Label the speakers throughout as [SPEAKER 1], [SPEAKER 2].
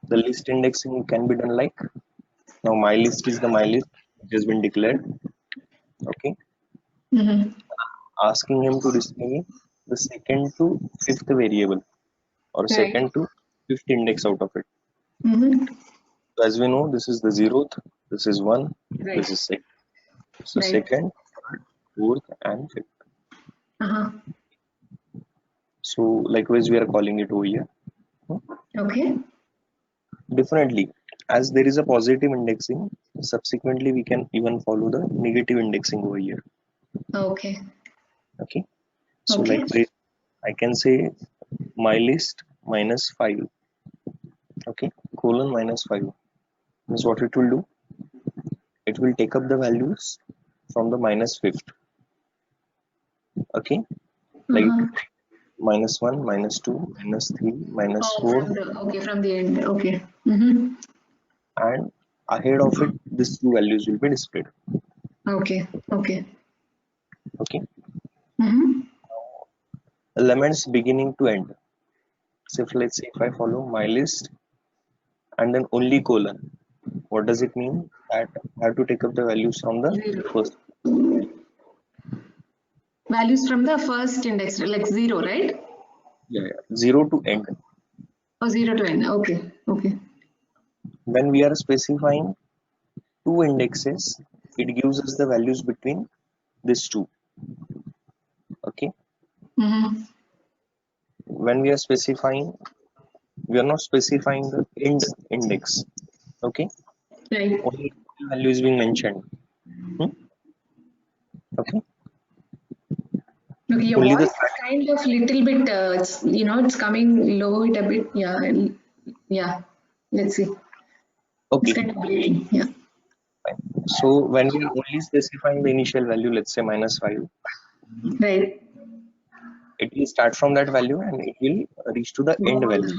[SPEAKER 1] The list indexing can be done like, now my list is the my list which has been declared. Okay,
[SPEAKER 2] Mm-hmm.
[SPEAKER 1] asking him to display the second to fifth variable or
[SPEAKER 2] Right.
[SPEAKER 1] second to fifth index out of it.
[SPEAKER 2] Mm-hmm.
[SPEAKER 1] So as we know, this is the zeroth, this is one,
[SPEAKER 2] Right.
[SPEAKER 1] this is second. So
[SPEAKER 2] Right.
[SPEAKER 1] second, third, fourth, and fifth.
[SPEAKER 2] Uh-huh.
[SPEAKER 1] So likewise, we are calling it over here.
[SPEAKER 2] Okay.
[SPEAKER 1] Differently, as there is a positive indexing, subsequently we can even follow the negative indexing over here.
[SPEAKER 2] Okay.
[SPEAKER 1] Okay. So
[SPEAKER 2] Okay.
[SPEAKER 1] like I can say my list minus 5. Okay. Colon minus 5. Means what it will do? It will take up the values from the minus fifth. Okay. Like
[SPEAKER 2] Uh-huh.
[SPEAKER 1] minus 1, minus 2, minus 3, minus
[SPEAKER 2] Oh,
[SPEAKER 1] 4,
[SPEAKER 2] from the end. Okay. Mm-hmm.
[SPEAKER 1] and ahead of it, these two values will be displayed.
[SPEAKER 2] Okay. Okay.
[SPEAKER 1] Okay.
[SPEAKER 2] Mm-hmm.
[SPEAKER 1] Elements beginning to end. So if, let's say if I follow my list and then only colon, what does it mean? That I have to take up the values from the
[SPEAKER 2] Zero.
[SPEAKER 1] first.
[SPEAKER 2] Values from the first index, like 0, right?
[SPEAKER 1] Yeah, 0 to end.
[SPEAKER 2] Or 0 to n. Okay. Okay.
[SPEAKER 1] When we are specifying two indexes, it gives us the values between these two. Okay.
[SPEAKER 2] Mm-hmm.
[SPEAKER 1] When we are specifying, we are not specifying the end index. Okay.
[SPEAKER 2] Right.
[SPEAKER 1] Only value is being mentioned. Okay.
[SPEAKER 2] Okay, your
[SPEAKER 1] Only the
[SPEAKER 2] voice is kind of little bit, it's coming low it a bit. Yeah. Yeah. Let's see. It's
[SPEAKER 1] okay.
[SPEAKER 2] kind of breaking. Yeah.
[SPEAKER 1] Fine. So when we are only specifying the initial value, let's say minus 5,
[SPEAKER 2] Right.
[SPEAKER 1] it will start from that value and it will reach to the end value.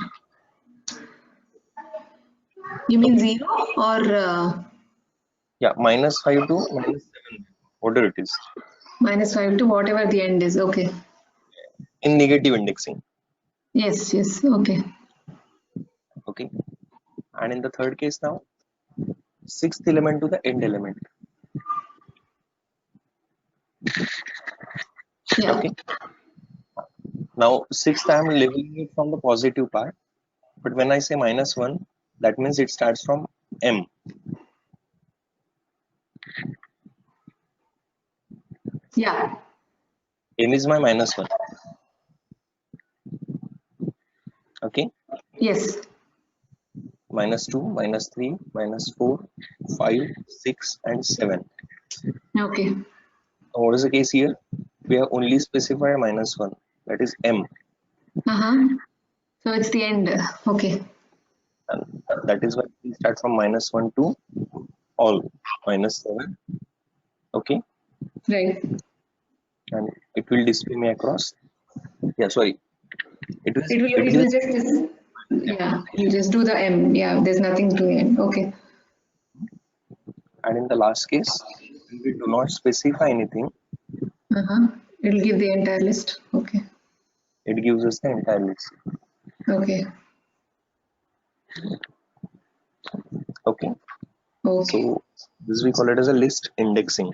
[SPEAKER 2] You mean
[SPEAKER 1] Okay.
[SPEAKER 2] 0 or
[SPEAKER 1] Yeah, minus 5 to minus 7, whatever it is,
[SPEAKER 2] -5 to whatever the end is? Okay.
[SPEAKER 1] in negative indexing.
[SPEAKER 2] Yes. Yes. Okay.
[SPEAKER 1] Okay. And in the third case now, sixth element to the end element.
[SPEAKER 2] Yeah.
[SPEAKER 1] Okay. Now sixth I am leveling it from the positive part, but when I say minus 1, that means it starts from M.
[SPEAKER 2] Yeah.
[SPEAKER 1] M is my minus 1. Okay.
[SPEAKER 2] Yes.
[SPEAKER 1] Minus 2, minus 3, minus 4, 5, 6, and 7.
[SPEAKER 2] Okay.
[SPEAKER 1] Now, what is the case here? We have only specified minus 1, that is M,
[SPEAKER 2] Uh-huh. So it's the end. Okay.
[SPEAKER 1] and that is why we start from minus 1 to all minus 7. Okay.
[SPEAKER 2] Right.
[SPEAKER 1] And it will display me across. Yeah, sorry. It is
[SPEAKER 2] It will just yeah, you just do the M. Yeah, there's nothing to end. Okay.
[SPEAKER 1] and in the last case, when we do not specify anything,
[SPEAKER 2] Uh-huh. It'll give the entire list. Okay.
[SPEAKER 1] it gives us the entire list.
[SPEAKER 2] Okay.
[SPEAKER 1] Okay.
[SPEAKER 2] Okay.
[SPEAKER 1] So this we call it as a list indexing.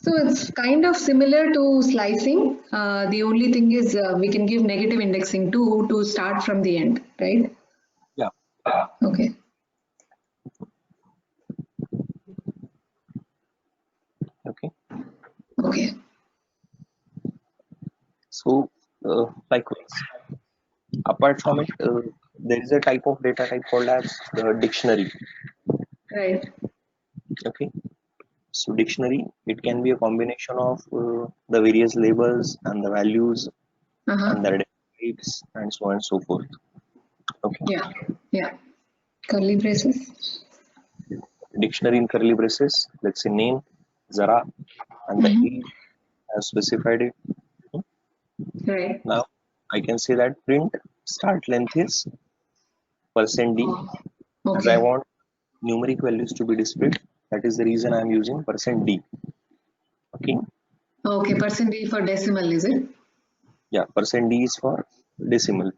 [SPEAKER 2] So it's kind of similar to slicing. The only thing is we can give negative indexing too to start from the end, right?
[SPEAKER 1] Yeah.
[SPEAKER 2] Okay.
[SPEAKER 1] Okay.
[SPEAKER 2] Okay.
[SPEAKER 1] So likewise, apart from it, there is a type of data type called as the dictionary.
[SPEAKER 2] Right.
[SPEAKER 1] Okay. So dictionary, it can be a combination of the various labels and the values
[SPEAKER 2] Uh-huh.
[SPEAKER 1] and their types and so on and so forth. Okay.
[SPEAKER 2] Yeah. Yeah. Curly braces.
[SPEAKER 1] Dictionary in curly braces, let's say name, Zara, and the
[SPEAKER 2] Mm-hmm.
[SPEAKER 1] age I have specified it.
[SPEAKER 2] Right.
[SPEAKER 1] Now I can say that print start length is %d,
[SPEAKER 2] Oh,
[SPEAKER 1] as I
[SPEAKER 2] okay.
[SPEAKER 1] want numeric values to be displayed. That is the reason I am using %d. Okay.
[SPEAKER 2] Okay. Percent D for decimal, is it?
[SPEAKER 1] Yeah, %d is for decimal.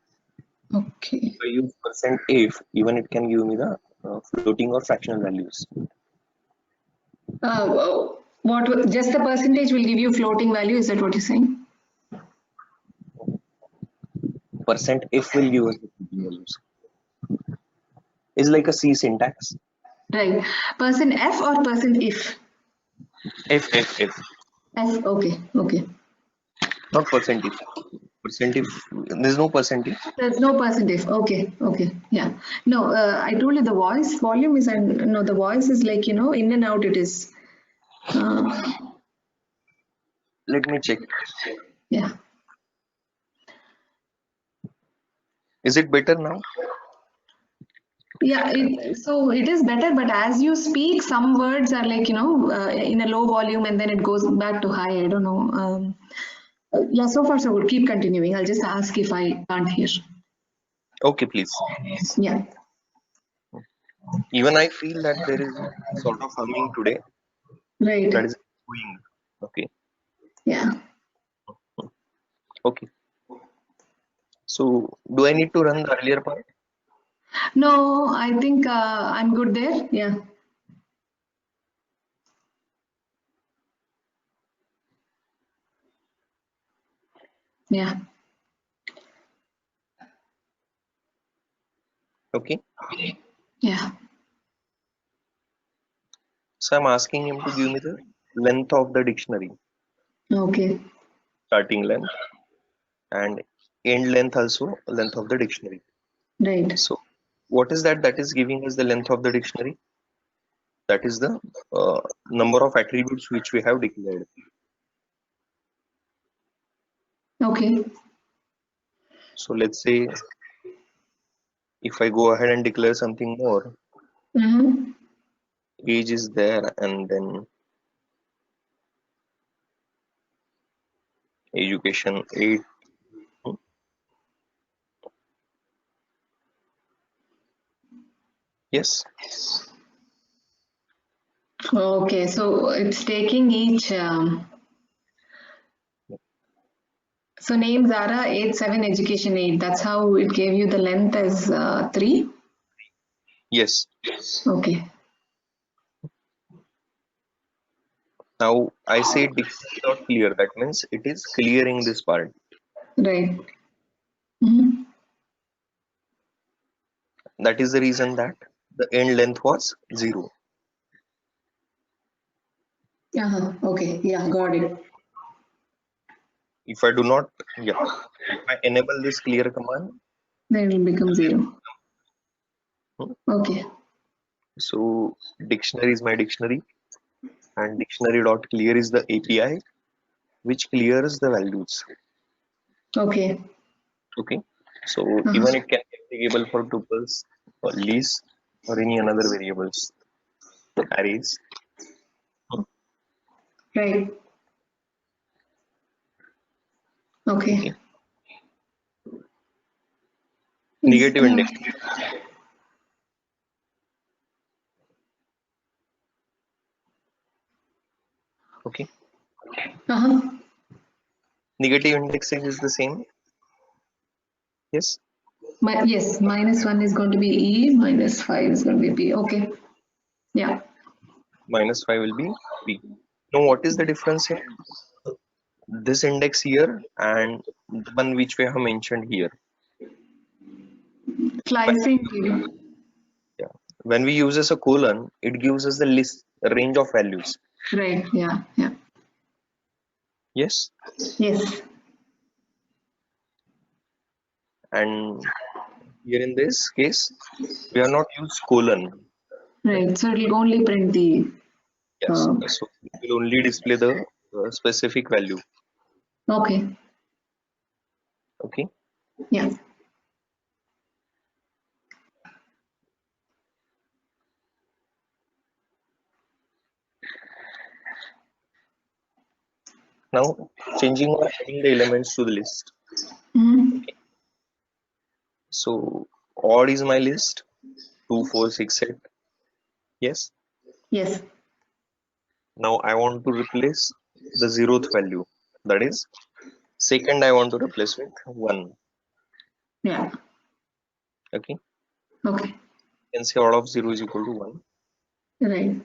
[SPEAKER 2] Okay.
[SPEAKER 1] If I use percent if, even it can give me the floating or fractional values.
[SPEAKER 2] Just the percentage will give you floating value? Is that what you're saying?
[SPEAKER 1] Percent if will give us the floating values. It's like a C syntax.
[SPEAKER 2] Right. Percent F or percent if?
[SPEAKER 1] If.
[SPEAKER 2] F. Okay. Okay.
[SPEAKER 1] Not percent if. Percent if, there's no percent if.
[SPEAKER 2] There's no percent if. Okay. Okay. Yeah. No, I told you the voice volume is, no, the voice is like, in and out it is.
[SPEAKER 1] Let me check.
[SPEAKER 2] Yeah.
[SPEAKER 1] Is it better now?
[SPEAKER 2] Yeah, so it is better, but as you speak, some words are like, in a low volume and then it goes back to high. I don't know. Yeah, so far so good. Keep continuing. I'll just ask if I can't hear.
[SPEAKER 1] Okay, please.
[SPEAKER 2] Yeah.
[SPEAKER 1] Even I feel that there is sort of humming today.
[SPEAKER 2] Right.
[SPEAKER 1] That is going. Okay.
[SPEAKER 2] Yeah.
[SPEAKER 1] Okay. So, do I need to run the earlier part?
[SPEAKER 2] No, I think I'm good there. Yeah. Yeah.
[SPEAKER 1] Okay.
[SPEAKER 2] Yeah.
[SPEAKER 1] So, I'm asking him to give me the length of the dictionary,
[SPEAKER 2] Okay.
[SPEAKER 1] starting length, and end length also, length of the dictionary.
[SPEAKER 2] Right.
[SPEAKER 1] So, what is that is giving us the length of the dictionary? That is the number of attributes which we have declared.
[SPEAKER 2] Okay.
[SPEAKER 1] So, let's say if I go ahead and declare something more,
[SPEAKER 2] Mm-hmm.
[SPEAKER 1] age is there, and then education 8. Yes.
[SPEAKER 2] Okay. So it's taking each. So name Zara 87 education 8. That's how it gave you the length as 3.
[SPEAKER 1] Yes.
[SPEAKER 2] Okay.
[SPEAKER 1] Now I say dictionary dot clear. That means it is clearing this part.
[SPEAKER 2] Right. Mm-hmm.
[SPEAKER 1] That is the reason that the end length was 0.
[SPEAKER 2] Uh-huh. Okay. Yeah. Got it.
[SPEAKER 1] If I do not, yeah, if I enable this clear command,
[SPEAKER 2] Then it will become 0.
[SPEAKER 1] hmm,
[SPEAKER 2] Okay.
[SPEAKER 1] so dictionary is my dictionary, and dictionary dot clear is the API which clears the values.
[SPEAKER 2] Okay.
[SPEAKER 1] Okay. So
[SPEAKER 2] Uh-huh.
[SPEAKER 1] even it can be applicable for tuples or lists or any another variables, arrays. Hmm,
[SPEAKER 2] Right. Okay.
[SPEAKER 1] okay.
[SPEAKER 2] Is,
[SPEAKER 1] Negative index. Okay.
[SPEAKER 2] uh-huh.
[SPEAKER 1] Negative indexing is the same. Yes.
[SPEAKER 2] Yes, -1 is going to be E, -5 is going to be P. Okay. Yeah.
[SPEAKER 1] -5 will be P. Now what is the difference here? This index here and the one which we have mentioned here. When we
[SPEAKER 2] Slicing.
[SPEAKER 1] use, yeah, when we use as a colon, it gives us the list, a range of values.
[SPEAKER 2] Right. Yeah. Yeah.
[SPEAKER 1] Yes.
[SPEAKER 2] Yes.
[SPEAKER 1] And here in this case, we are not use colon.
[SPEAKER 2] Right. So it'll only print the.
[SPEAKER 1] Yes.
[SPEAKER 2] Uh,
[SPEAKER 1] So it will only display the specific value.
[SPEAKER 2] okay.
[SPEAKER 1] Okay.
[SPEAKER 2] Yeah.
[SPEAKER 1] Now changing or adding the elements to the list.
[SPEAKER 2] Mm-hmm.
[SPEAKER 1] Okay. So odd is my list. 2, 4, 6, 8. Yes.
[SPEAKER 2] Yes.
[SPEAKER 1] Now I want to replace the 0th value. That is second I want to replace with 1.
[SPEAKER 2] Yeah.
[SPEAKER 1] Okay,
[SPEAKER 2] Okay.
[SPEAKER 1] you can say odd of 0 is equal to 1.
[SPEAKER 2] Right.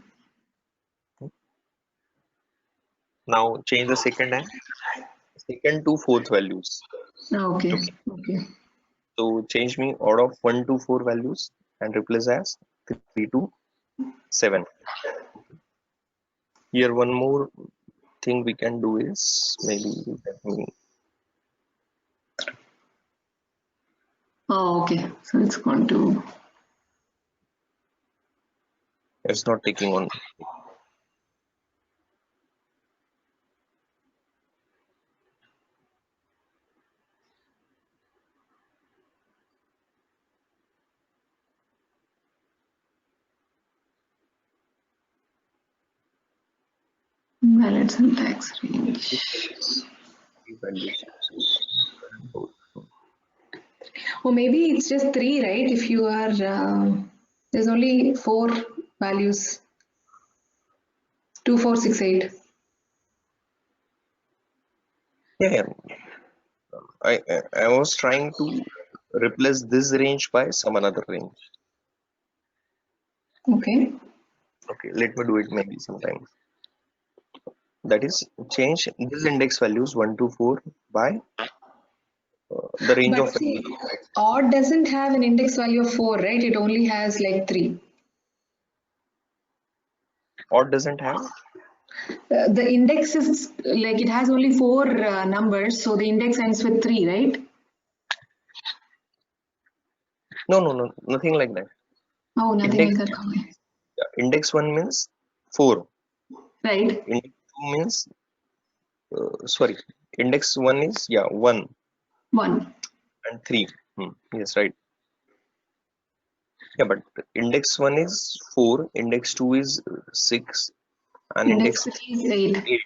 [SPEAKER 1] Now change the second to fourth values.
[SPEAKER 2] Okay.
[SPEAKER 1] Okay,
[SPEAKER 2] Okay.
[SPEAKER 1] so change me odd of 1 to 4 values and replace as 3 to 7. Here one more thing we can do is maybe let me,
[SPEAKER 2] Oh, okay. So it's going to.
[SPEAKER 1] it's not taking on.
[SPEAKER 2] Valid syntax range.
[SPEAKER 1] Values.
[SPEAKER 2] Or maybe it's just 3, right? If you are, there's only 4 values. 2, 4, 6, 8.
[SPEAKER 1] Yeah, I was trying to replace this range by some another range.
[SPEAKER 2] Okay.
[SPEAKER 1] Okay, let me do it maybe sometime. That is, change this index values 1 to 4 by the range
[SPEAKER 2] But
[SPEAKER 1] of
[SPEAKER 2] see,
[SPEAKER 1] values.
[SPEAKER 2] odd doesn't have an index value of 4, right? It only has like 3.
[SPEAKER 1] Odd doesn't have.
[SPEAKER 2] The index is like it has only 4 numbers, so the index ends with 3, right?
[SPEAKER 1] No, nothing like that.
[SPEAKER 2] Oh, nothing
[SPEAKER 1] Index
[SPEAKER 2] like that. Okay.
[SPEAKER 1] index 1 means 4.
[SPEAKER 2] Right?
[SPEAKER 1] Index 2 means sorry. Index 1 is 1
[SPEAKER 2] 1.
[SPEAKER 1] and 3. Yes, right. Yeah, but index 1 is 4, index 2 is 6, and
[SPEAKER 2] Index
[SPEAKER 1] index
[SPEAKER 2] 3 is 8.
[SPEAKER 1] 8.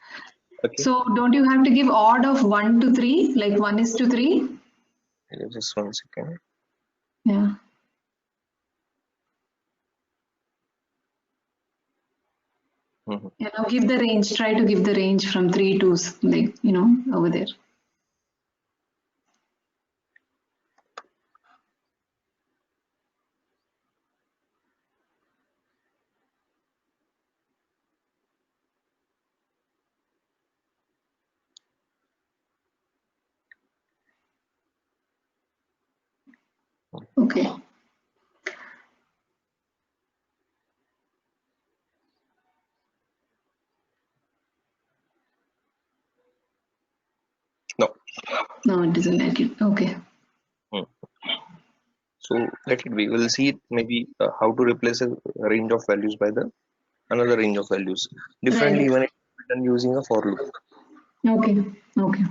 [SPEAKER 1] Okay,
[SPEAKER 2] So don't you have to give odd of 1 to 3, like 1 is to 3?
[SPEAKER 1] just 1 second.
[SPEAKER 2] Yeah.
[SPEAKER 1] Mhm.
[SPEAKER 2] Yeah, now give the range. Try to give the range from 3 to like, over there. Okay.
[SPEAKER 1] No.
[SPEAKER 2] No, it doesn't like it. Okay.
[SPEAKER 1] Hmm. So let it be. We'll see maybe how to replace a range of values by the another range of values differently
[SPEAKER 2] Right.
[SPEAKER 1] when it's done using a for loop.
[SPEAKER 2] Okay. Okay.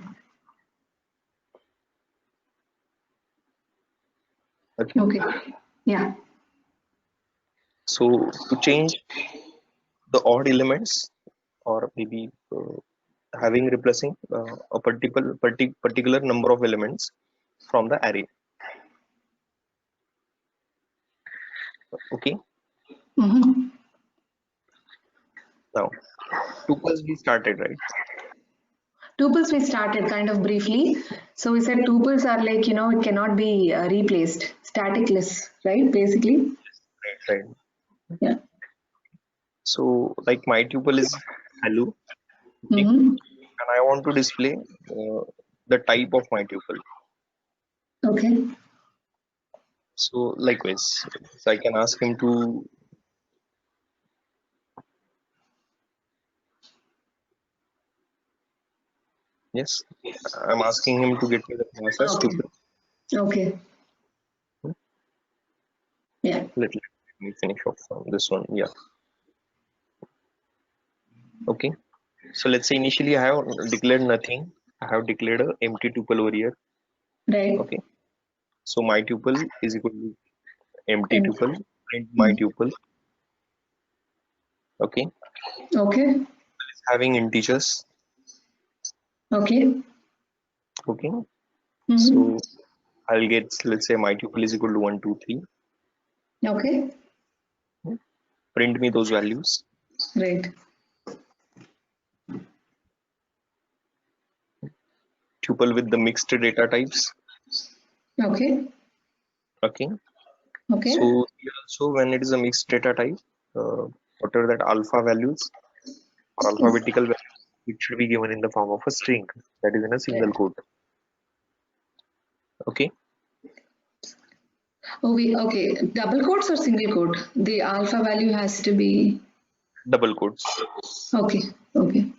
[SPEAKER 1] Okay.
[SPEAKER 2] Okay. Yeah.
[SPEAKER 1] So to change the odd elements or maybe having replacing a particular number of elements from the array. Okay.
[SPEAKER 2] Mm-hmm.
[SPEAKER 1] Now tuples we started, right?
[SPEAKER 2] Tuples we started kind of briefly. So we said tuples are like, it cannot be replaced, staticless, right? Basically.
[SPEAKER 1] Right.
[SPEAKER 2] Yeah.
[SPEAKER 1] So like my tuple is hello. Okay.
[SPEAKER 2] Mm-hmm.
[SPEAKER 1] And I want to display the type of my tuple.
[SPEAKER 2] Okay.
[SPEAKER 1] So likewise, so I can ask him to yes, I'm asking him to get me the class as
[SPEAKER 2] Okay.
[SPEAKER 1] tuple.
[SPEAKER 2] Okay. Yeah.
[SPEAKER 1] Let me finish off on this one. Yeah. Okay. So let's say initially I have declared nothing. I have declared a empty tuple over here.
[SPEAKER 2] Right.
[SPEAKER 1] Okay. So my tuple is equal to empty
[SPEAKER 2] And
[SPEAKER 1] tuple, print my tuple. Okay.
[SPEAKER 2] okay.
[SPEAKER 1] Having integers.
[SPEAKER 2] Okay.
[SPEAKER 1] Okay.
[SPEAKER 2] Mm-hmm.
[SPEAKER 1] So I'll get, let's say my tuple is equal to 1, 2, 3.
[SPEAKER 2] Okay.
[SPEAKER 1] Print me those values.
[SPEAKER 2] Right.
[SPEAKER 1] Tuple with the mixed data types.
[SPEAKER 2] Okay.
[SPEAKER 1] Okay.
[SPEAKER 2] Okay.
[SPEAKER 1] So here also, when it is a mixed data type, whatever that alpha values or alphabetical values, it should be given in the form of a string that is in a single quote. Okay.
[SPEAKER 2] Okay. Double quotes or single quote? The alpha value has to be
[SPEAKER 1] Double quotes.
[SPEAKER 2] okay. Okay.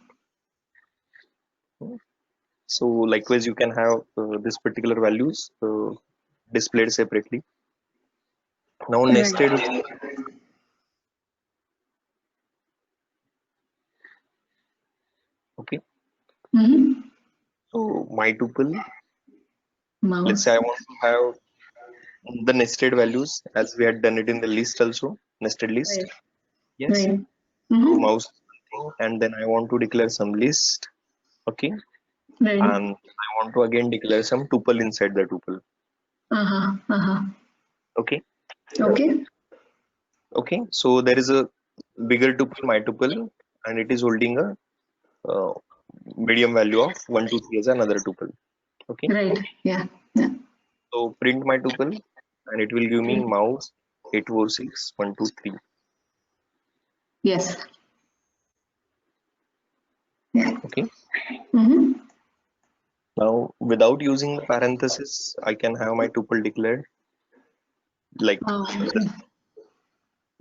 [SPEAKER 1] So likewise, you can have this particular values displayed separately. Now nested.
[SPEAKER 2] Right.
[SPEAKER 1] Okay.
[SPEAKER 2] Mm-hmm.
[SPEAKER 1] So my tuple.
[SPEAKER 2] Mouse.
[SPEAKER 1] Let's say I want to have the nested values as we had done it in the list also, nested list.
[SPEAKER 2] Right.
[SPEAKER 1] Yes.
[SPEAKER 2] Right.
[SPEAKER 1] So
[SPEAKER 2] Mm-hmm.
[SPEAKER 1] mouse and then I want to declare some list. Okay.
[SPEAKER 2] Right.
[SPEAKER 1] And I want to again declare some tuple inside the tuple.
[SPEAKER 2] Uh-huh. Uh-huh.
[SPEAKER 1] Okay.
[SPEAKER 2] Okay.
[SPEAKER 1] Okay. So there is a bigger tuple, my tuple, and it is holding a medium value of 1, 2, 3 as another tuple. Okay.
[SPEAKER 2] Right. Yeah. Yeah.
[SPEAKER 1] So print my tuple and it will give me mouse 846 1, 2, 3.
[SPEAKER 2] Yes. Yeah.
[SPEAKER 1] Okay.
[SPEAKER 2] Mm-hmm.
[SPEAKER 1] Now without using the parenthesis, I can have my tuple declared like
[SPEAKER 2] Okay.
[SPEAKER 1] okay.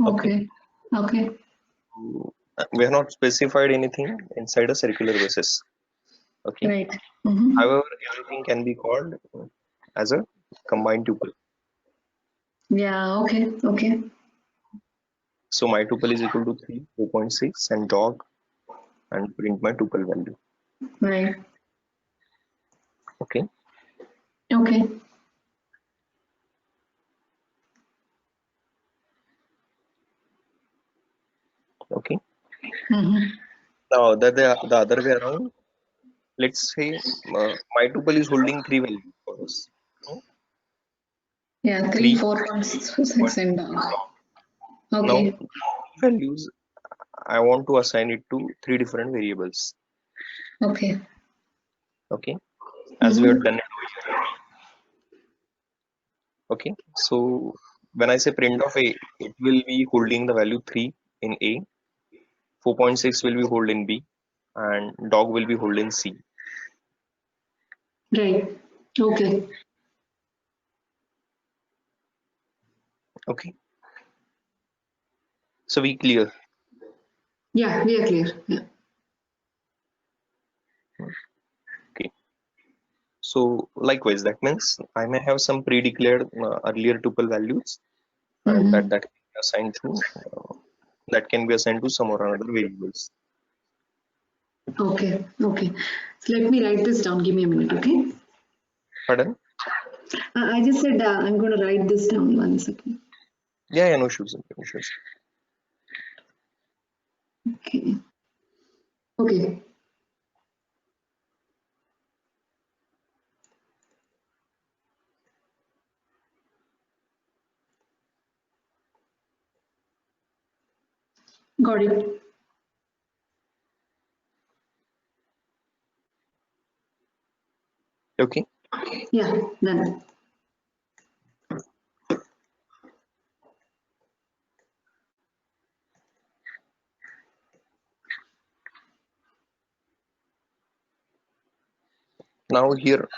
[SPEAKER 2] Okay. Okay.
[SPEAKER 1] We have not specified anything inside a circular basis. Okay.
[SPEAKER 2] Right. Mm-hmm.
[SPEAKER 1] However, everything can be called as a combined tuple.
[SPEAKER 2] Yeah. Okay. Okay.
[SPEAKER 1] So my tuple is equal to 3, 4.6 and dog and print my tuple value.
[SPEAKER 2] Right.
[SPEAKER 1] Okay.
[SPEAKER 2] Okay.
[SPEAKER 1] Okay.
[SPEAKER 2] Mm-hmm.
[SPEAKER 1] Now the other way around, let's say my tuple is holding 3 values for us.
[SPEAKER 2] Yeah. 3,
[SPEAKER 1] 3,
[SPEAKER 2] 4.6 and down.
[SPEAKER 1] now
[SPEAKER 2] Okay.
[SPEAKER 1] values I want to assign it to 3 different variables.
[SPEAKER 2] Okay.
[SPEAKER 1] Okay. As we have
[SPEAKER 2] Mm-hmm.
[SPEAKER 1] done it. Okay. So when I say print of A, it will be holding the value 3 in A, 4.6 will be held in B, and dog will be held in C.
[SPEAKER 2] Right. Okay.
[SPEAKER 1] Okay. So we clear.
[SPEAKER 2] Yeah, we are clear. Yeah.
[SPEAKER 1] Okay. So likewise, that means I may have some pre-declared earlier tuple values, and
[SPEAKER 2] Mm-hmm.
[SPEAKER 1] that can be assigned to some or another variables.
[SPEAKER 2] Okay. Okay. So let me write this down. Give me a minute. Okay.
[SPEAKER 1] Pardon?
[SPEAKER 2] I just said I'm going to write this down. 1 second.
[SPEAKER 1] Yeah, no issues. No issues.
[SPEAKER 2] Okay. Okay. Got it.
[SPEAKER 1] Okay.
[SPEAKER 2] Yeah. Done.
[SPEAKER 1] Now here,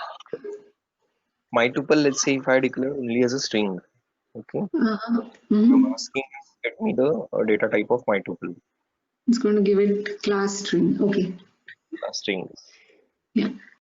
[SPEAKER 1] my tuple, let's say if I declare only as a string, okay,
[SPEAKER 2] Uh-huh.
[SPEAKER 1] I'm
[SPEAKER 2] Mm-hmm.
[SPEAKER 1] asking get me the data type of my tuple,
[SPEAKER 2] It's going to give it class string. Okay.
[SPEAKER 1] string.
[SPEAKER 2] Yeah.